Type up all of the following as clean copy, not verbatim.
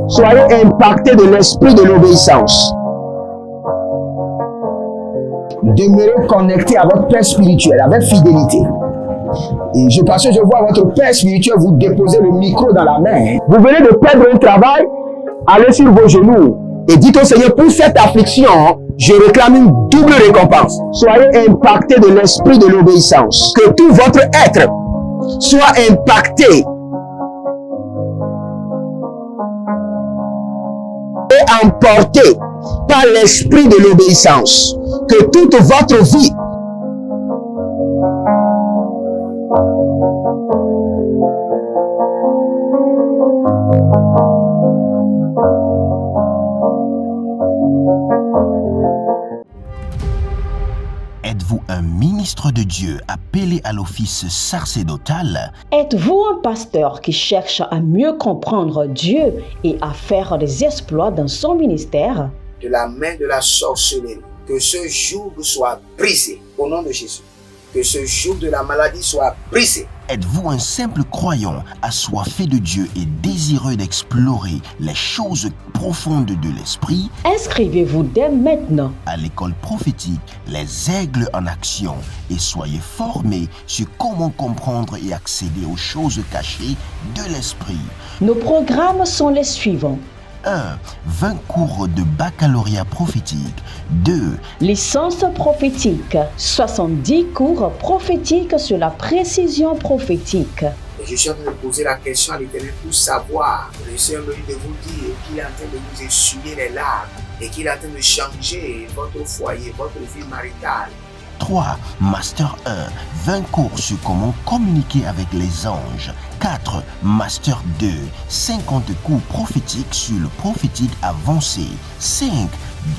Soyez impactés de l'esprit de l'obéissance. Demeurez connectés à votre Père spirituel avec fidélité. Et parce que je vois votre Père spirituel vous déposer le micro dans la main. Vous venez de perdre un travail, allez sur vos genoux et dites au Seigneur, pour cette affliction, je réclame une double récompense. Soyez impactés de l'esprit de l'obéissance. Que tout votre être soit impacté et emporté par l'esprit de l'obéissance. Que toute votre vie Êtes-vous un ministre de Dieu appelé à l'office sacerdotal? Êtes-vous un pasteur qui cherche à mieux comprendre Dieu et à faire des exploits dans son ministère? De la main de la sorcellerie, que ce joug soit brisé au nom de Jésus. Que ce joug de la maladie soit brisé. Êtes-vous un simple croyant assoiffé de Dieu et désireux d'explorer les choses profondes de l'esprit? Inscrivez-vous dès maintenant à l'école prophétique Les Aigles en Action et soyez formés sur comment comprendre et accéder aux choses cachées de l'esprit. Nos programmes sont les suivants. 1. 20 cours de baccalauréat prophétique. 2. Licence prophétique. 70 cours prophétiques sur la précision prophétique. Je suis en train de poser la question à l'Éternel pour savoir. Le Seigneur me dit de vous dire qu'il est en train de vous essuyer les larmes et qu'il est en train de changer votre foyer, votre vie maritale. 3. Master 1. 20 cours sur comment communiquer avec les anges. 4. Master 2. 50 cours prophétiques sur le prophétique avancé. 5.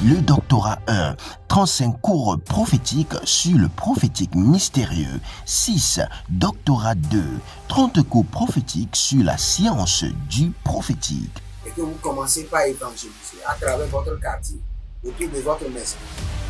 Le doctorat 1. 35 cours prophétiques sur le prophétique mystérieux. 6. Doctorat 2. 30 cours prophétiques sur la science du prophétique. Et que vous commencez par évangéliser à travers votre quartier, autour de votre maison,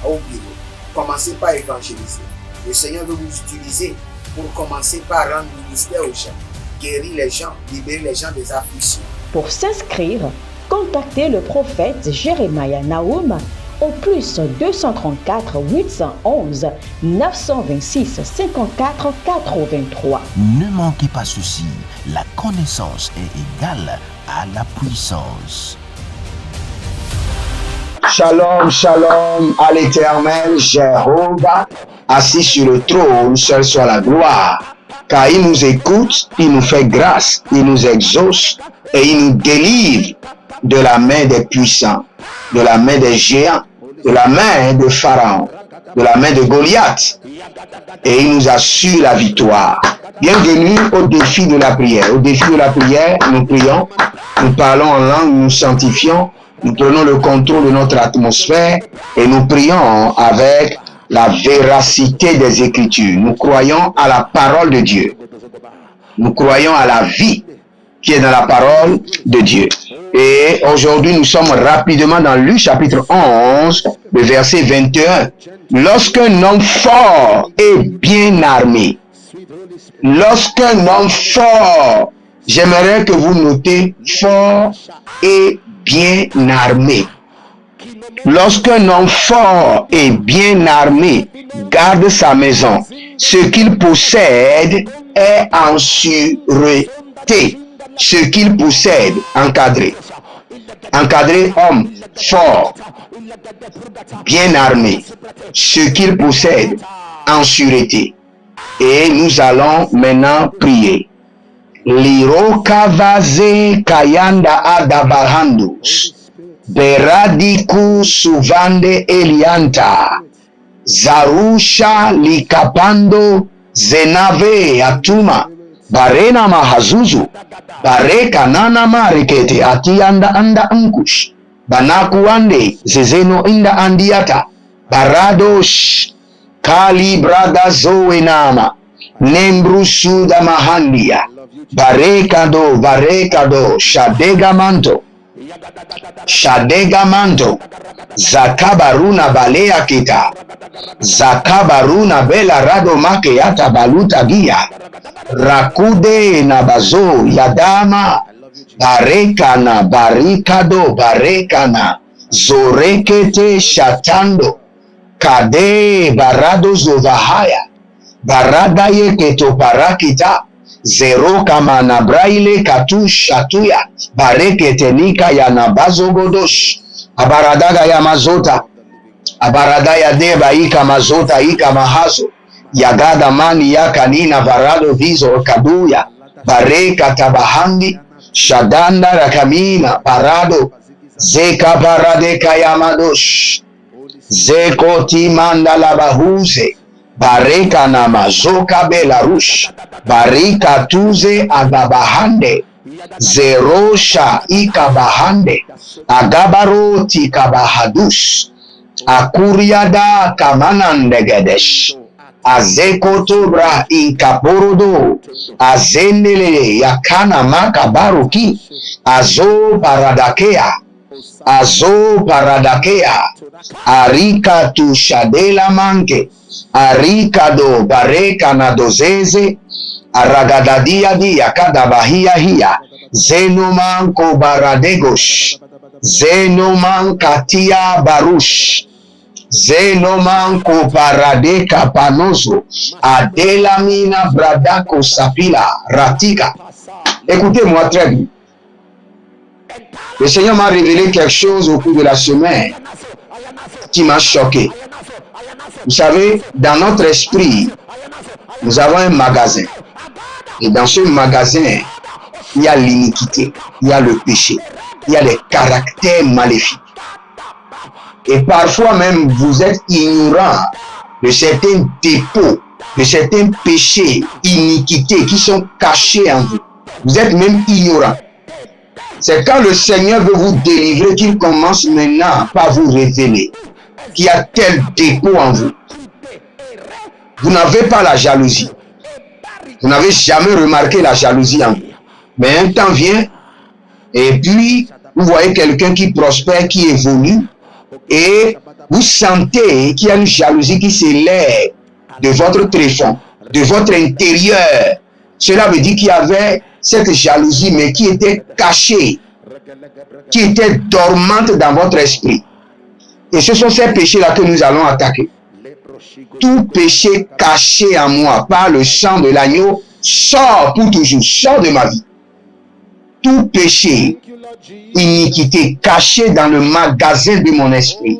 au bureau. Commencez par évangéliser. Le Seigneur veut vous utiliser pour commencer par rendre ministère aux gens, guérir les gens, libérer les gens des afflictions. Pour s'inscrire, contactez le prophète Jérémia Nahum au plus 234 811 926 54 83. Ne manquez pas ceci, la connaissance est égale à la puissance. Shalom, shalom à l'Éternel Jéhovah, assis sur le trône, seul soit la gloire. Car il nous écoute, il nous fait grâce, il nous exauce et il nous délivre de la main des puissants, de la main des géants, de la main de Pharaon, de la main de Goliath. Et il nous assure la victoire. Bienvenue au défi de la prière. Au défi de la prière, nous prions, nous parlons en langue, nous sanctifions. Nous prenons le contrôle de notre atmosphère et nous prions avec la véracité des Écritures. Nous croyons à la parole de Dieu. Nous croyons à la vie qui est dans la parole de Dieu. Et aujourd'hui, nous sommes rapidement dans Luc chapitre 11, le verset 21. Lorsqu'un homme fort et bien armé, lorsqu'un homme fort, j'aimerais que vous notez fort et bien armé. Lorsqu'un homme fort et bien armé garde sa maison, ce qu'il possède est en sûreté. Ce qu'il possède, encadré. Encadré, homme fort, bien armé. Ce qu'il possède en sûreté. Et nous allons maintenant prier. Liro kavaze kayanda adabahandus. Beradiku suvande elianta. Zarusha likapando zenave atuma. Barena mahazuzu. Bareka nana marikete atianda anda ankush. Banakuande zezeno inda andiata. Baradosh. Kali brada zoe nama. Nembrusu da mahandia. Barekado, Shadegamanto, Zakabaruna balea kita, Zakabaruna bela rado makeata baluta gia, Rakude nabazo yadama, Barekana, barikado, barekana, zorekete shatando, kade barado zovahaya, baradaye keto parakita, zero kamana braile katu shatuya, barekete nika ya nabazo godosh, abaradaga ya mazota, abarada ya deba ika mazota ika mahazo, yagada mani ya kanina varado vizo kaduya, bareka tabahandi, shadanda rakamina parado, zeka paradeka yamadosh, zeko timanda labahuze, bareka na mazoka belarush, barika tuze agabahande, zerosha ikabahande, agabaroti kabahadush, akuriada kamanandegedesh, azekotobra inkaporodo, azendele yakana makabaruki, azo paradakea, arika tushadela manke, arikado bareka na dozeze, aragadadia dia kadabahia hia, zenomanko baradegosh, zenoman katia barush, zenomanko paradeka panoso, adelamina bradako sapila ratika. Écoutez-moi très bien. Le Seigneur m'a révélé quelque chose au cours de la semaine qui m'a choqué. Vous savez, dans notre esprit, nous avons un magasin. Et dans ce magasin, il y a l'iniquité, il y a le péché, il y a les caractères maléfiques. Et parfois même, vous êtes ignorant de certains dépôts, de certains péchés, iniquités qui sont cachés en vous. Vous êtes même ignorant. C'est quand le Seigneur veut vous délivrer qu'il commence maintenant par vous révéler qu'il y a tel dépôt en vous. Vous n'avez pas la jalousie. Vous n'avez jamais remarqué la jalousie en vous. Mais un temps vient et puis vous voyez quelqu'un qui prospère, qui évolue et vous sentez qu'il y a une jalousie qui s'élève de votre tréfonds, de votre intérieur. Cela veut dire qu'il y avait cette jalousie, mais qui était cachée, qui était dormante dans votre esprit. Et ce sont ces péchés-là que nous allons attaquer. Tout péché caché en moi par le sang de l'agneau sort pour toujours, sort de ma vie. Tout péché, iniquité caché dans le magasin de mon esprit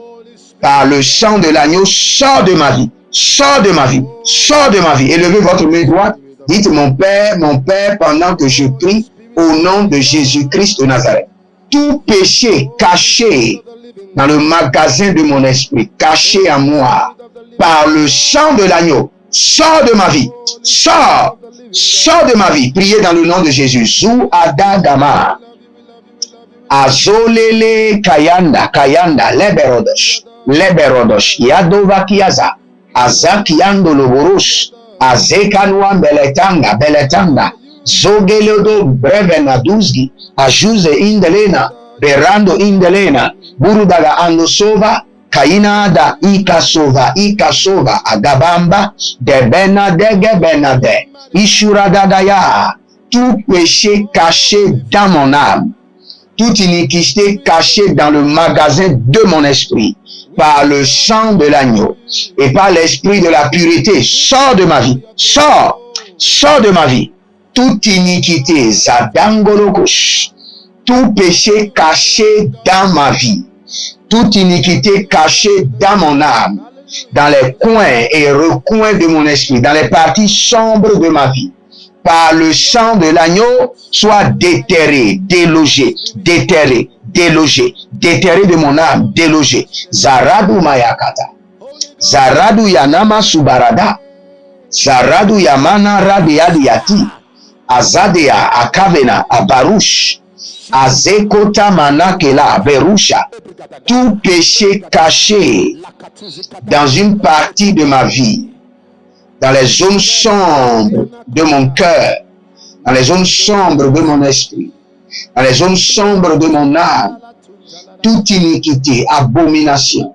par le sang de l'agneau sort de ma vie, sort de ma vie, sort de ma vie. Élevez votre main droite. Dites mon Père, pendant que je prie au nom de Jésus-Christ de Nazareth. Tout péché caché dans le magasin de mon esprit, caché en moi, par le sang de l'agneau, sors de ma vie, sors de ma vie. Priez dans le nom de Jésus. Zou adagama, azolele kayanda, leberodosh, yadova kiaza, azakiando loboros, azekanwa beletanga, zogelodo brevenaduzgi, ajuze indelena, berando indelena, burudaga andosova, kainada ikasova, agabamba, degenbenade, ishuradadaya. Tout péché caché dans mon âme, toute iniquité cachée dans le magasin de mon esprit, par le sang de l'agneau et par l'esprit de la pureté, sors de ma vie, sors de ma vie. Toute iniquité, zadangolokosh, tout péché caché dans ma vie, toute iniquité cachée dans mon âme, dans les coins et recoins de mon esprit, dans les parties sombres de ma vie, par le sang de l'agneau, soit déterré, délogé, déterré de mon âme, délogé. Zaradu mayakata, zaradu yanama subarada, zaradu yamana radiadiati, azadea akavena abarush, azekota manakela berusha. Tout péché caché dans une partie de ma vie, dans les zones sombres de mon cœur, dans les zones sombres de mon esprit, dans les zones sombres de mon âme, toute iniquité, abomination,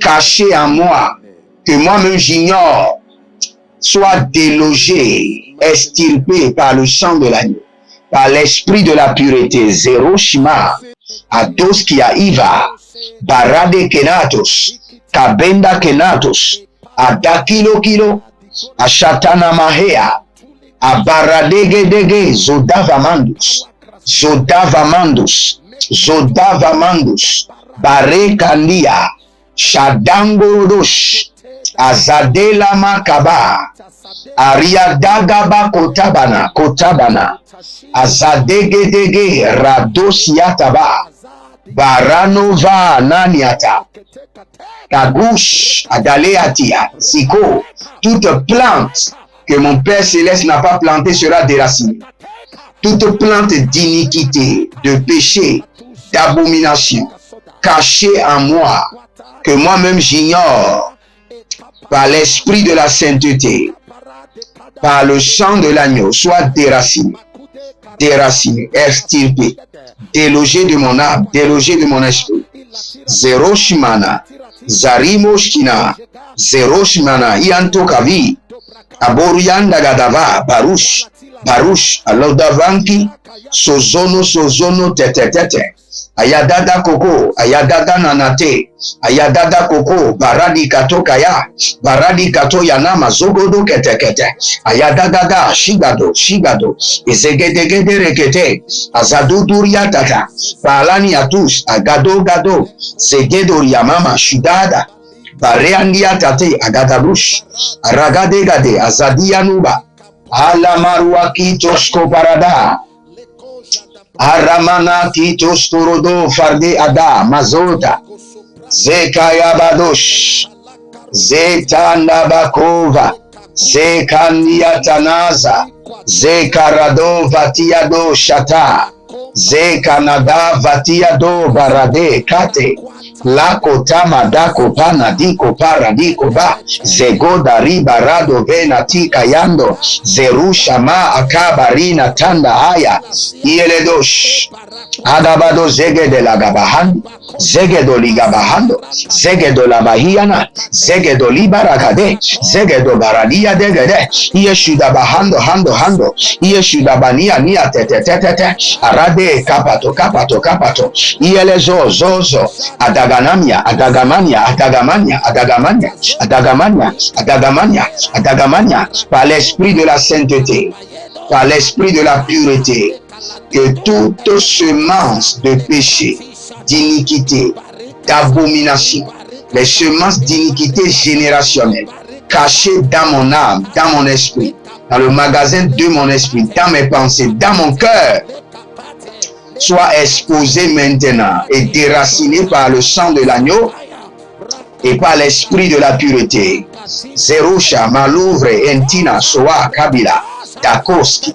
cachée en moi, que moi-même j'ignore, soit délogée, extirpée par le sang de l'agneau, par l'esprit de la pureté. Zéro Shima, Ados Iva, Barade Kenatos, Kabenda Kenatos, Adakilo Kilo, Ashatana Mahea, Abaradegedege, Zodavamandus, Zodavamandus, Zodavamandus, Barekandia, Shadangorodosh, Azadela Makaba, Ariadagaba Kotabana, Azadegedege, Rados Yataba, Baranova Naniata, Kagouche, Adaleatia, Siko, toute plante que mon Père Céleste n'a pas plantée sera déracinée. Toute plante d'iniquité, de péché, d'abomination, cachée en moi, que moi-même j'ignore, par l'esprit de la sainteté, par le sang de l'agneau, soit déraciné, extirpé, délogé de mon âme, délogé de mon esprit. Zéro Shimana, Zarimoshkina, Zéro Shimana, Iantokavi, Aborianda Gadava, Baruch, Alodavanki, Sozono, Tete, Ayadada Koko, Ayadada Nanate, Ayadada Koko, Baradi Katokaya, Baradi Katoyanama, Zogodo Kete, Ayadada, Shigado, Ezegedegede Rekete, Azadu Duriatata, Palani Atus, Agado, Zegedo Yamama, Shudada, Bareandia Tate, Agadabush, Aragadegade, Azadianuba, Alamaruaki Kitosko Parada, Aramana Kitos Korodo Farde Ada Mazota Zekayabadosh Zetandabakova Zekandiatanaza Zekarado Vatiado Shata Zekanada Vatiado Barade Kate Lakotama Dako Panadiko Paradiko Ba Zegoda Ribarado Venati Kayando Zerushama Akabarina Tanda Haya Ieledosh Adabado Zegede Lagabahan Zegedo Ligabahando Zegedo Labahiana Zegedo Libarakade Zegedo Baradia Degede Yeshuda Bahando Hando Yeshuda Bania Nia Tete Arade Kapato Ielezo Zozo Adagamania, par l'esprit de la sainteté, par l'esprit de la pureté, que toute semence de péché, d'iniquité, d'abomination, les semences d'iniquité générationnelle, cachées dans mon âme, dans mon esprit, dans le magasin de mon esprit, dans mes pensées, dans mon cœur, soit exposé maintenant et déraciné par le sang de l'agneau et par l'esprit de la pureté. Zerusha, Malouvre, Entina, Soa, Kabila, Dakos,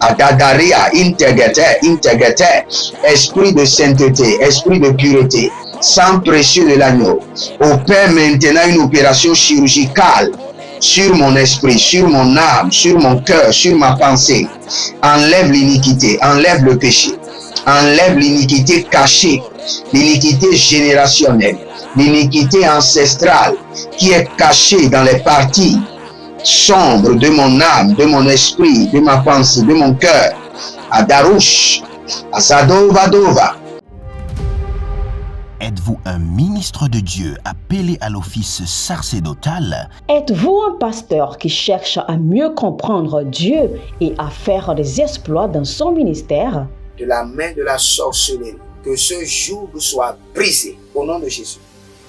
Adadaria, Integete, esprit de sainteté, esprit de pureté, sang précieux de l'agneau, opère maintenant une opération chirurgicale sur mon esprit, sur mon âme, sur mon cœur, sur ma pensée. Enlève l'iniquité, enlève le péché, enlève l'iniquité cachée, l'iniquité générationnelle, l'iniquité ancestrale qui est cachée dans les parties sombres de mon âme, de mon esprit, de ma pensée, de mon cœur. Adarush, Azadova. Êtes-vous un ministre de Dieu appelé à l'office sacerdotal? Êtes-vous un pasteur qui cherche à mieux comprendre Dieu et à faire des exploits dans son ministère? De la main de la sorcellerie, que ce joug soit brisé au nom de Jésus.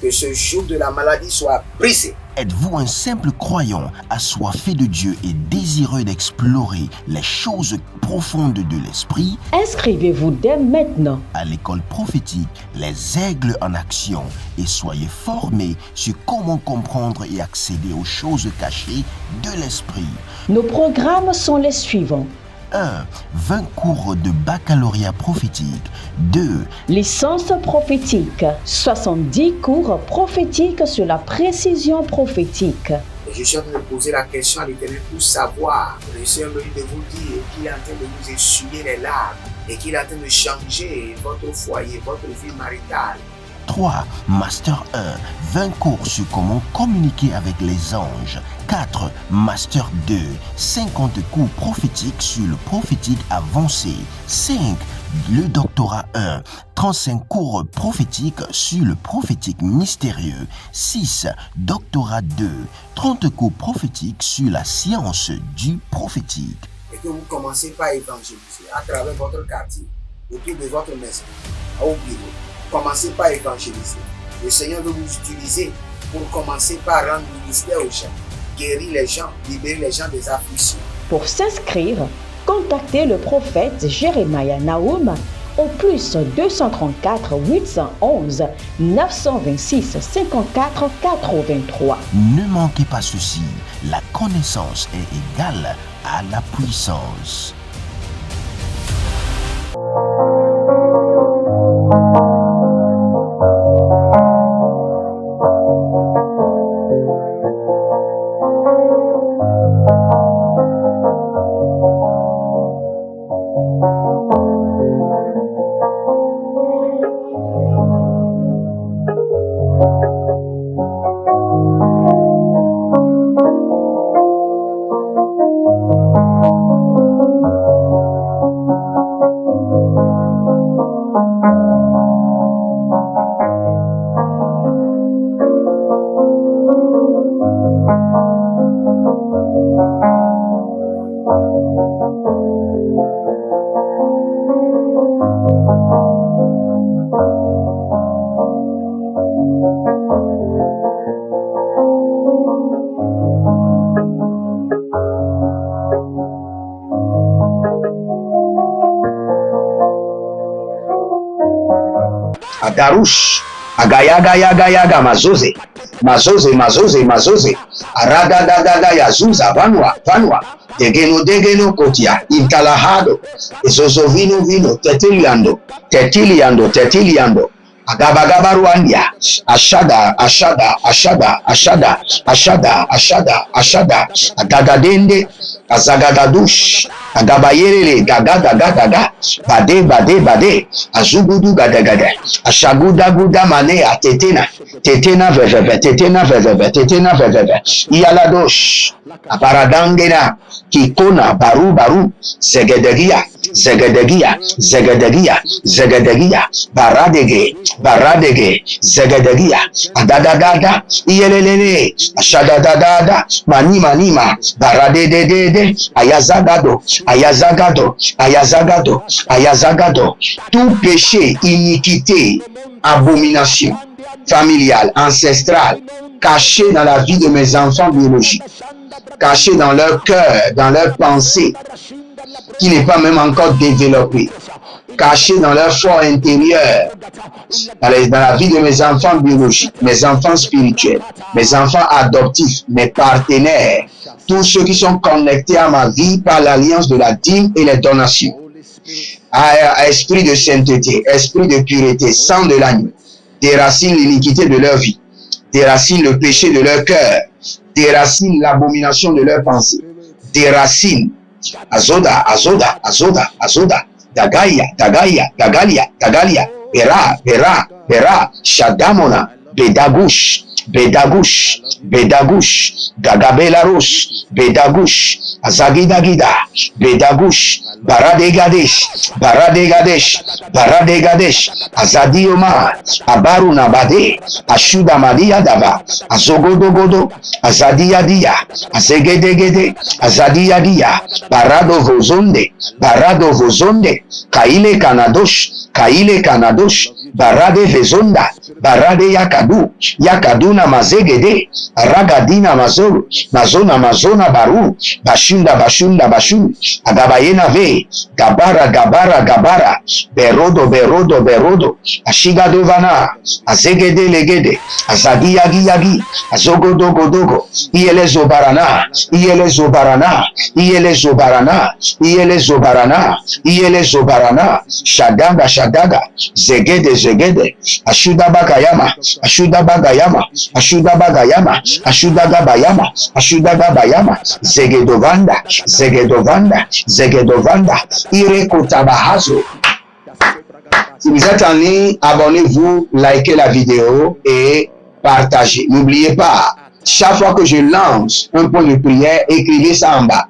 Que ce joug de la maladie soit brisé. Êtes-vous un simple croyant assoiffé de Dieu et désireux d'explorer les choses profondes de l'esprit? Inscrivez-vous dès maintenant à l'école prophétique Les Aigles en Action et soyez formés sur comment comprendre et accéder aux choses cachées de l'esprit. Nos programmes sont les suivants. 1. 20 cours de baccalauréat prophétique. 2. Licence prophétique. 70 cours prophétiques sur la précision prophétique. Je suis en train de poser la question à l'Éternel pour savoir. Le Seigneur me dit de vous dire qu'il est en train de vous essuyer les larmes et qu'il est en train de changer votre foyer, votre vie maritale. 3. Master 1. 20 cours sur comment communiquer avec les anges. 4. Master 2. 50 cours prophétiques sur le prophétique avancé. 5. Le doctorat 1. 35 cours prophétiques sur le prophétique mystérieux. 6. Doctorat 2. 30 cours prophétiques sur la science du prophétique. Et que vous commencez par évangéliser à travers votre quartier, autour de votre maison, au bureau. Commencez par évangéliser. Le Seigneur veut vous utiliser pour commencer par rendre ministère aux gens, guérir les gens, libérer les gens des afflictions. Pour s'inscrire, contactez le prophète Jérémia Naoum au plus 234 811 926 54 83. Ne manquez pas ceci, la connaissance est égale à la puissance. Darush, agayaga mazoze, aradadada yazuza vanwa, degeno kotia, intalahado, vino, tetiliando, agabagabaruandia, ashada, agagadende, azagadadush, agabayerele, gagada, bade, azugudu gadagada, ashaguda mane a tetena veveve, iyaladosh, aparadangena, kikona, baru, zegedegia, baradege, zegedegia, adadadada, iyelelele, ashadadadada, manima, baradedede, ayazagado, tout péché, iniquité, abomination familiale, ancestrale, caché dans la vie de mes enfants biologiques, caché dans leur cœur, dans leur pensée, qui n'est pas même encore développé, caché dans leur fort intérieur, dans la vie de mes enfants biologiques, mes enfants spirituels, mes enfants adoptifs, mes partenaires, tous ceux qui sont connectés à ma vie par l'alliance de la dîme et les donations. À esprit de sainteté, esprit de pureté, sang de l'agneau, déracine l'iniquité de leur vie, déracine le péché de leur cœur, déracine l'abomination de leur pensée, déracine azoda, dagalia, bera, shadamona, bedagush, gagabelarus, bedagush, azagidagida, bedagush, baradegadesh, azadioma, abaruna bade, ashuda madia dava, azogodogodo, azadiadia, azegedegede, azadiadia, barado vozonde, kaile kanadosh, barade vezonda, barade yakaduna mazegede, ragadina mazona baru, bashunda, agabayena ve, gabara, berodo, ashiga dovana, azegede legede, azagiyagi, azogodogodogo, iyele zobarana, shadaga, zegede, ashuda bagayama, zegedovanda, ireko tabahazo, Si vous êtes en ligne, abonnez-vous, likez la vidéo et partagez. N'oubliez pas, chaque fois que je lance un point de prière, écrivez ça en bas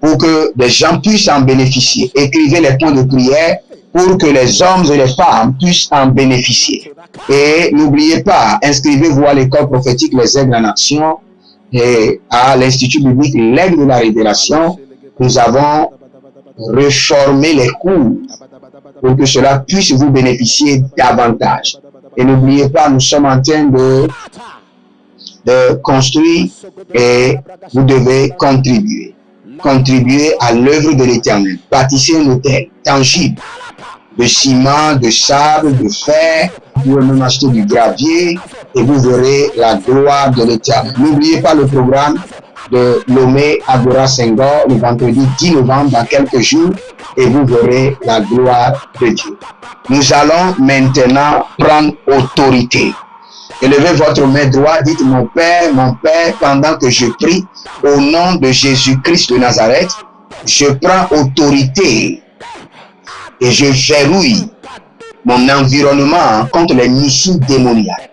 pour que les gens puissent en bénéficier. Écrivez les points de prière pour que les hommes et les femmes puissent en bénéficier. Et n'oubliez pas, inscrivez-vous à l'école prophétique Les Aigles en Action et à l'Institut biblique L'Aigle de la Révélation. Nous avons réformé les cours pour que cela puisse vous bénéficier davantage. Et n'oubliez pas, nous sommes en train de construire et vous devez contribuer. Contribuer à l'œuvre de l'Éternel. Bâtissez un hôtel tangible de ciment, de sable, de fer. Vous pouvez même acheter du gravier et vous verrez la gloire de l'Éternel. N'oubliez pas le programme de Lomé Agora Senghor le vendredi 10 novembre dans quelques jours et vous verrez la gloire de Dieu. Nous allons maintenant prendre autorité. Élevez votre main droite, dites mon Père, pendant que je prie au nom de Jésus-Christ de Nazareth, je prends autorité et je verrouille mon environnement contre les missiles démoniaques.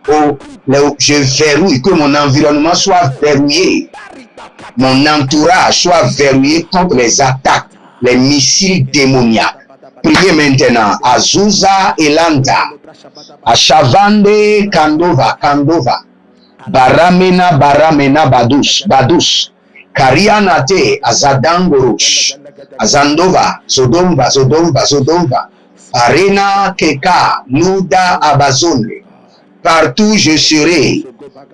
Je verrouille, que mon environnement soit verrouillé, mon entourage soit verrouillé contre les attaques, les missiles démoniaques. Priez maintenant. Azusa Elanda, Ashavande Kandova, Baramena Badus, Karianate, Azadangorosh, Azandova, Zodomba, Arena Keka, Nuda Abazone. Partout je serai,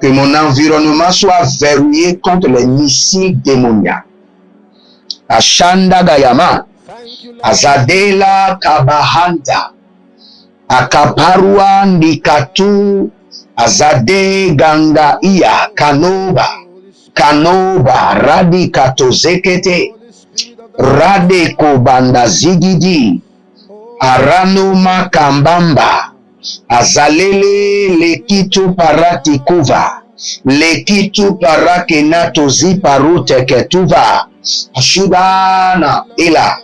que mon environnement soit verrouillé contre les missiles démoniaques. Ashanda Gayama, Azadela Kabahanta, Akaparua Nikatu, Azade Ganga Iya, Kanoba, Radikato Zekete, Radeko Banda Zigidi, Aranoma Kambamba, Azalele Lekitu Parati Kuva, Lekitu Parakenato Ziparute Ketuva, Ashudana Ila,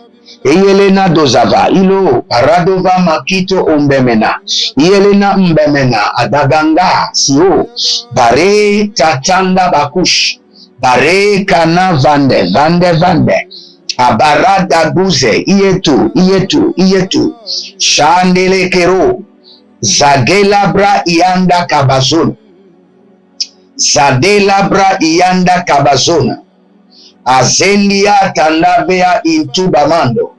Yelena Dozava, Ilo, Paradova Makito Umbemena, Yelena Umbemena, Adaganga, Sio, Bare Tatanda Bakush, Bare Kana Vande, Abarada Buze, Ietu, Shandele Kero, Zagelabra Ianda Kabazona, Azendia Tandavea Intubamando,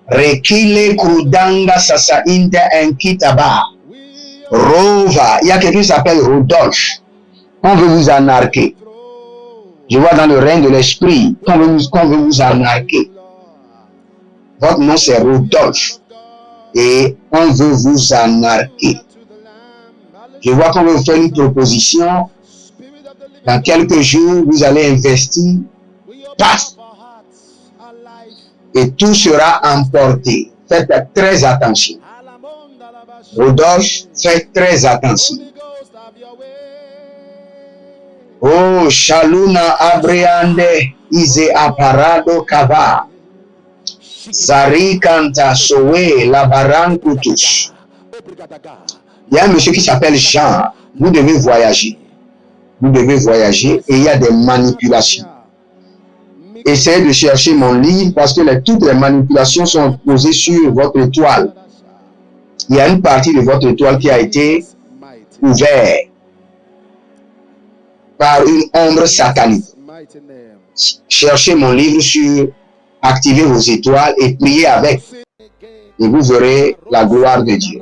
Rekile Krudanga Sasa Inter Enkitaba, Rova, il y a quelqu'un qui s'appelle Rodolphe, on veut vous anarquer. Je vois dans le règne de l'esprit qu'on veut vous anarquer. Votre nom c'est Rodolphe et on veut vous anarquer. Je vois qu'on veut vous faire une proposition. Dans quelques jours, vous allez investir. Paf! Et tout sera emporté. Faites très attention. Rodolphe, faites très attention. Oh, Shaluna Abreande, Ize Aparado Kava, Zarikanta Sowe, Labarankutus. Il y a un monsieur qui s'appelle Jean. Vous devez voyager. Et il y a des manipulations. Essayez de chercher mon livre parce que toutes les manipulations sont posées sur votre étoile. Il y a une partie de votre étoile qui a été ouverte par une ombre satanique. Cherchez mon livre sur activez vos étoiles et priez avec. Et vous verrez la gloire de Dieu.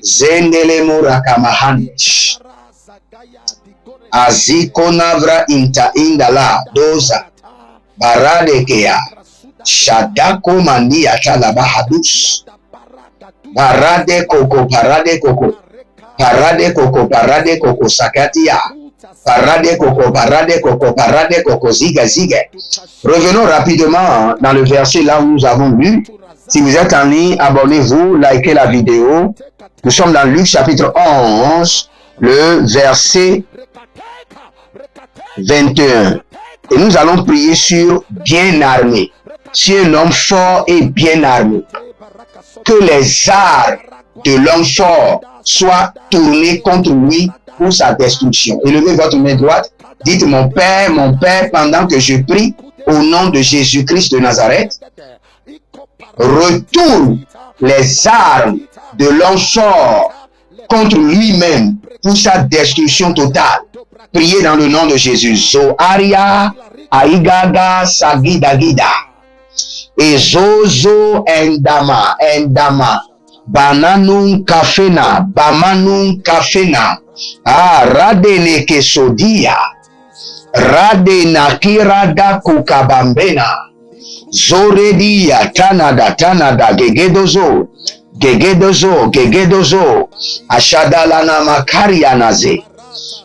Zendelemo Rakamahanch. Azikonavra inta indala doza. Baradekea. Shadako mania talabahadus. Parade koko sakatia. Parade koko ziga. Revenons rapidement dans le verset là où nous avons lu. Si vous êtes en ligne, abonnez-vous, likez la vidéo. Nous sommes dans Luc chapitre 11, le verset 21. Et nous allons prier sur bien armé. Sur un homme fort et bien armé. que les armes de l'homme fort soient tournés contre lui pour sa destruction. Élevez votre main droite. Dites mon Père, pendant que je prie au nom de Jésus-Christ de Nazareth, retourne les armes de l'homme fort contre lui-même pour sa destruction totale. Priez dans le nom de Jésus. Zoaria, Aigaga, Sagidagida. Ezozo, Endama, Bananun Kafena, Bamanun Kafena. Radene Kesodia. Radena Kirada Kukabambena. Zoredia, Tanada, Gegedozo. Ashadalana Makaria Naze.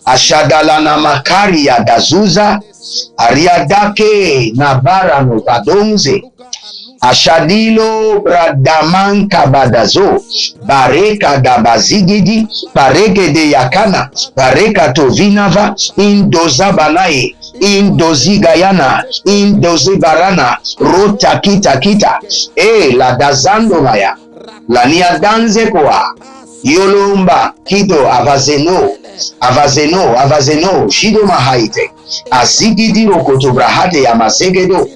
Ashadalana Makaria Dazuza. Ariadake Nabara Nobadonze. Ashadilo Bradaman Kabadazo. Bareka Dabazigidi. Bareke de Yakana. Bareka Tovinava. Indoza Banae. Indozi Gayana. Indozi Barana. Rota Kita. La Dazando Maya. La niadanze koa, yolomba, kido, avazeno, shidoma haite, azigidi rokotobrahate yamasegedo,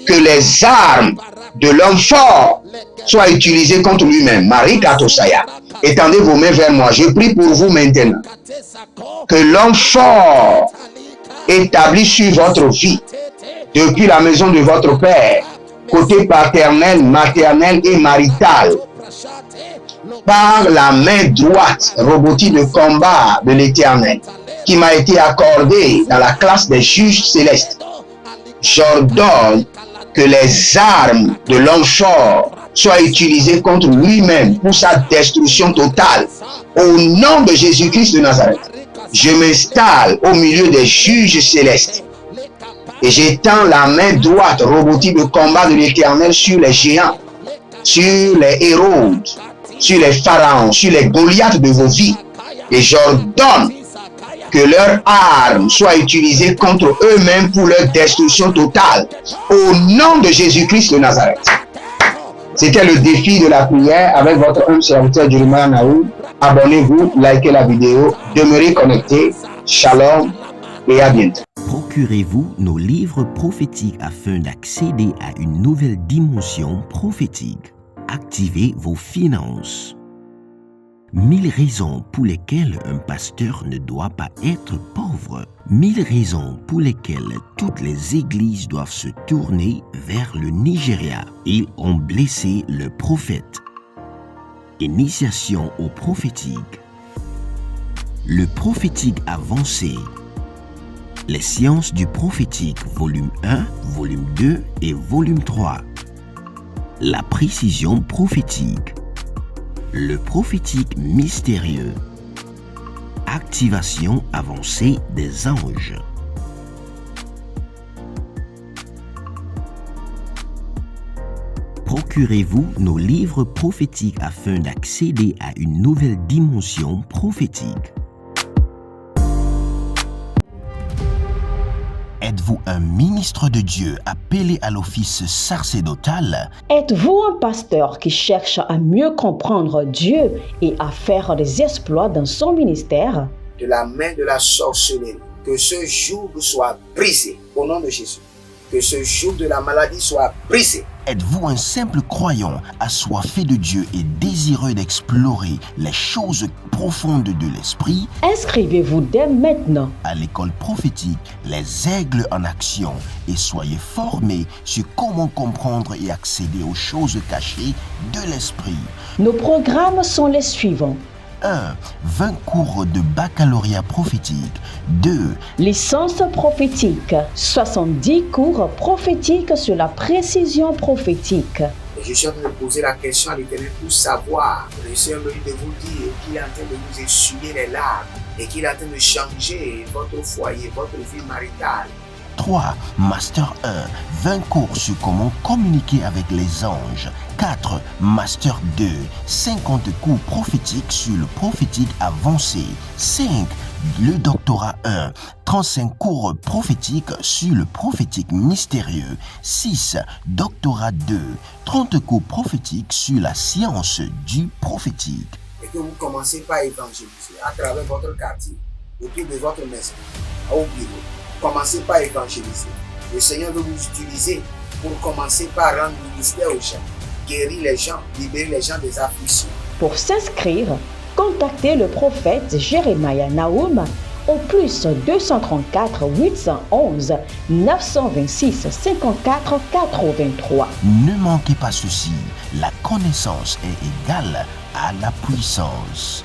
que les armes de l'homme fort soient utilisées contre lui-même. Marika Tosaya, étendez vos mains vers moi, je prie pour vous maintenant, que l'homme fort établi sur votre vie, depuis la maison de votre père, côté paternel, maternel et marital, par la main droite robotique de combat de l'Éternel qui m'a été accordée dans la classe des juges célestes. J'ordonne que les armes de l'homme fort soient utilisées contre lui-même pour sa destruction totale. Au nom de Jésus-Christ de Nazareth, je m'installe au milieu des juges célestes et j'étends la main droite robotique de combat de l'Éternel sur les géants, sur les héros, sur les pharaons, sur les Goliaths de vos vies. Et j'ordonne que leurs armes soient utilisées contre eux-mêmes pour leur destruction totale. Au nom de Jésus-Christ de Nazareth. C'était le défi de la prière avec votre homme serviteur Jeremiah Naoud. Abonnez-vous, likez la vidéo, demeurez connectés. Shalom et à bientôt. Procurez-vous nos livres prophétiques afin d'accéder à une nouvelle dimension prophétique. Activez vos finances. 1000 raisons pour lesquelles un pasteur ne doit pas être pauvre. 1000 raisons pour lesquelles toutes les églises doivent se tourner vers le Nigeria. Ils ont blessé le prophète. Initiation au prophétique. Le prophétique avancé. Les sciences du prophétique, volume 1, volume 2 et volume 3. La précision prophétique. Le prophétique mystérieux. Activation avancée des anges. Procurez-vous nos livres prophétiques afin d'accéder à une nouvelle dimension prophétique. Êtes-vous un ministre de Dieu appelé à l'office sacerdotal? Êtes-vous un pasteur qui cherche à mieux comprendre Dieu et à faire des exploits dans son ministère? De la main de la sorcellerie, que ce joug soit brisé au nom de Jésus. Que ce joug de la maladie soit brisé. Êtes-vous un simple croyant assoiffé de Dieu et désireux d'explorer les choses profondes de l'esprit? Inscrivez-vous dès maintenant À l'école prophétique Les Aigles en Action et soyez formés sur comment comprendre et accéder aux choses cachées de l'esprit. Nos programmes sont les suivants. 1. 20 cours de baccalauréat prophétique. 2. Licence prophétique. 70 cours prophétiques sur la précision prophétique. Et je suis en train de poser la question à l'Éternel pour savoir. Le Seigneur me dit de vous dire qu'il est en train de vous essuyer les larmes et qu'il est en train de changer votre foyer, votre vie maritale. 3. Master 1. 20 cours sur comment communiquer avec les anges. 4. Master 2. 50 cours prophétiques sur le prophétique avancé. 5. Le doctorat 1, 35 cours prophétiques sur le prophétique mystérieux. 6. Doctorat 2, 30 cours prophétiques sur la science du prophétique. Et que vous commencez par évangéliser à travers votre quartier, autour de votre maison, au bureau. Commencez par évangéliser. Le Seigneur veut vous utiliser pour commencer par rendre ministère aux gens, guérir les gens, libérer les gens des afflictions. Pour s'inscrire, contactez le prophète Jérémie Naoum au plus 234 811 926 54 83. Ne manquez pas ceci, la connaissance est égale à la puissance.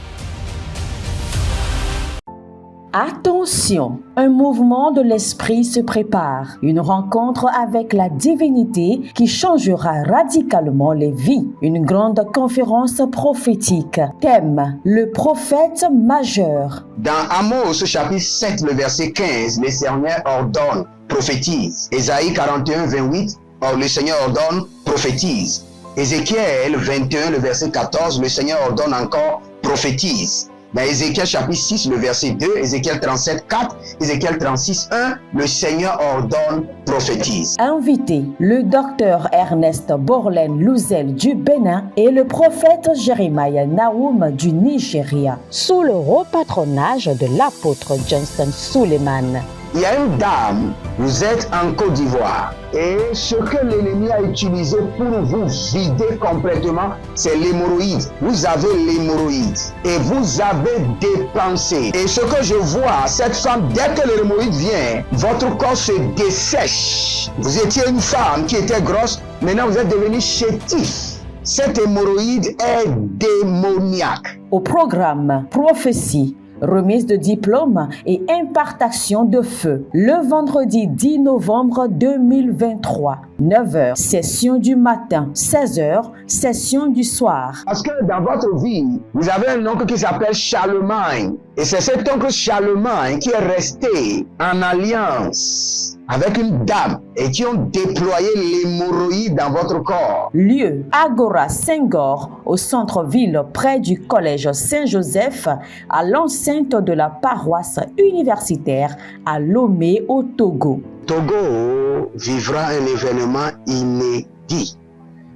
Attention, un mouvement de l'esprit se prépare, une rencontre avec la divinité qui changera radicalement les vies, une grande conférence prophétique. Thème, le prophète majeur. Dans Amos chapitre 7, le verset 15, le Seigneur ordonne, prophétise. Ésaïe 41, 28, le Seigneur ordonne, prophétise. Ézéchiel 21, le verset 14, le Seigneur ordonne encore, prophétise. Dans Ézéchiel chapitre 6, le verset 2, Ézéchiel 37, 4, Ézéchiel 36, 1, le Seigneur ordonne, prophétise. Invité, le docteur Ernest Borlen Louzel du Bénin et le prophète Jérémie Naoum du Nigeria, sous le haut patronage de l'apôtre Johnson Suleiman. Il y a une dame, vous êtes en Côte d'Ivoire et ce que l'ennemi a utilisé pour vous vider complètement, c'est l'hémorroïde. Vous avez l'hémorroïde et vous avez dépensé. Et ce que je vois, cette femme, dès que l'hémorroïde vient, votre corps se dessèche. Vous étiez une femme qui était grosse, maintenant vous êtes devenu chétif. Cette hémorroïde est démoniaque. Au programme Prophétie, remise de diplôme et impartation de feu. Le vendredi 10 novembre 2023, 9h, session du matin, 16h, session du soir. Parce que dans votre vie, vous avez un oncle qui s'appelle Charlemagne. Et c'est cet oncle Charlemagne qui est resté en alliance avec une dame et qui ont déployé l'hémorroïde dans votre corps. Lieu, Agora Senghor, au centre-ville près du collège Saint-Joseph, à l'enceinte de la paroisse universitaire à Lomé au Togo. Togo vivra un événement inédit.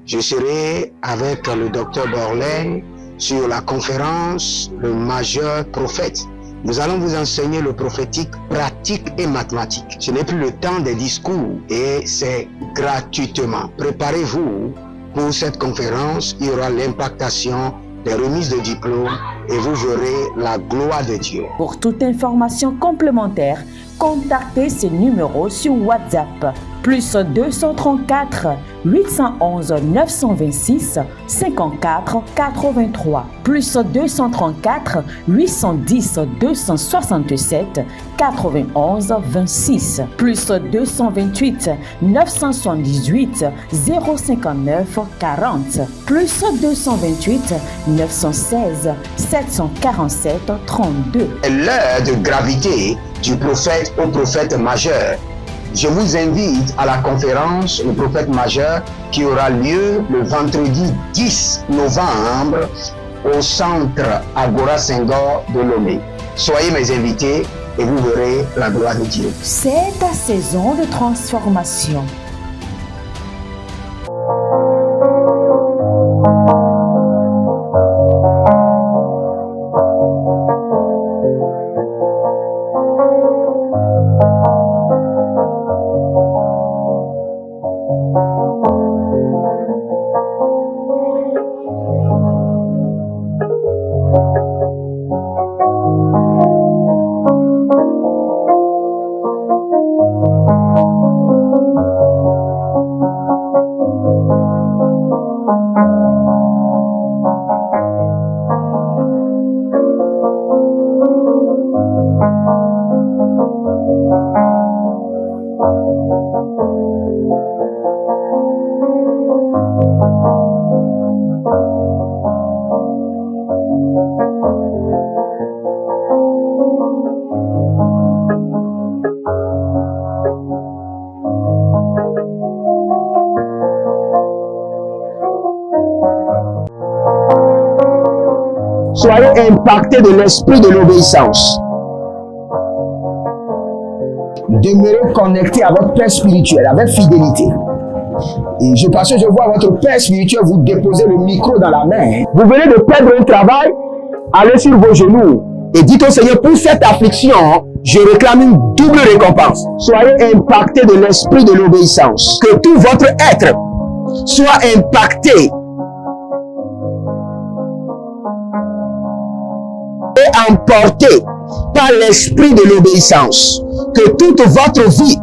Je serai avec le docteur Borlen sur la conférence Le Majeur Prophète. Nous allons vous enseigner le prophétique pratique et mathématique. Ce n'est plus le temps des discours et c'est gratuitement. Préparez-vous pour cette conférence. Il y aura l'impactation des remises de diplômes et vous verrez la gloire de Dieu. Pour toute information complémentaire, contactez ces numéros sur WhatsApp. Plus 234 811 926 54 83. Plus 234 810 267 91 26. Plus 228 978 059 40. Plus 228 916 747 32. L'heure de gravité du prophète au prophète majeur. Je vous invite à la conférence Le Prophète Majeur qui aura lieu le vendredi 10 novembre au centre Agora Senghor de Lomé. Soyez mes invités et vous verrez la gloire de Dieu. C'est ta saison de transformation. Soyez impactés de l'esprit de l'obéissance. demeurez connecté à votre Père spirituel avec fidélité. Et parce que je vois votre Père spirituel vous déposer le micro dans la main. Vous venez de perdre un travail, allez sur vos genoux et dites au Seigneur, pour cette affliction, je réclame une double récompense. Soyez impacté de l'esprit de l'obéissance. Que tout votre être soit impacté et emporté par l'esprit de l'obéissance. Que toute votre vie